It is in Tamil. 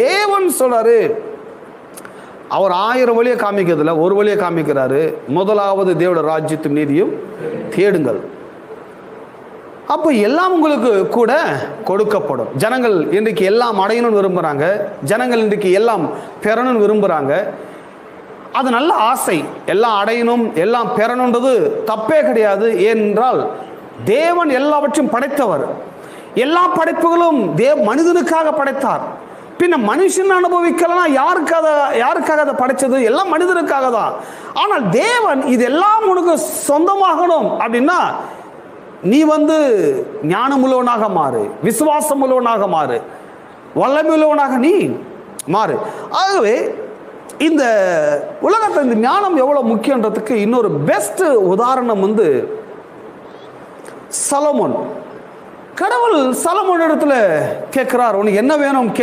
தேவன் சொல்றாரு, அவர் 1000 வழியை காமிக்கிறதுல ஒரு வழியை காமிக்கிறாரு. முதலாவது தேவனுடைய ராஜ்யத்தின் நீதியும் தேடுங்கள், அப்போ எல்லாம் உங்களுக்கு கூட கொடுக்கப்படும். ஜனங்கள் இன்றைக்கு எல்லாம் அடையணும்னு விரும்புகிறாங்க. ஜனங்கள் இன்றைக்கு எல்லாம் பெறணும்னு விரும்புகிறாங்க. அது நல்ல ஆசை, எல்லாம் அடையணும் எல்லாம் பெறணுன்றது தப்பே கிடையாது. ஏனென்றால் தேவன் எல்லாவற்றையும் படைத்தவர். எல்லா படைப்புகளும் மனிதனுக்காக படைத்தார். பின்ன மனுஷன் அனுபவிக்கலாம், யாருக்காக அதை படைச்சது? எல்லாம் மனிதனுக்காக தான். ஆனால் தேவன் இதெல்லாம் உனக்கு சொந்தமாகணும் அப்படின்னா நீ ஞானம் உள்ளவனாக மாறு, விசுவாசம் உள்ளவனாக மாறு, வல்லமை உள்ளவனாக நீ மாறு. ஆகவே இந்த உலகத்தில் இந்த ஞானம் எவ்வளவு முக்கியன்றதுக்கு இன்னொரு பெஸ்ட் உதாரணம் சலமோன். கடவுள் சலமோன் இடத்துல கேட்கிறார், உனக்கு என்ன வேணும் கேள்.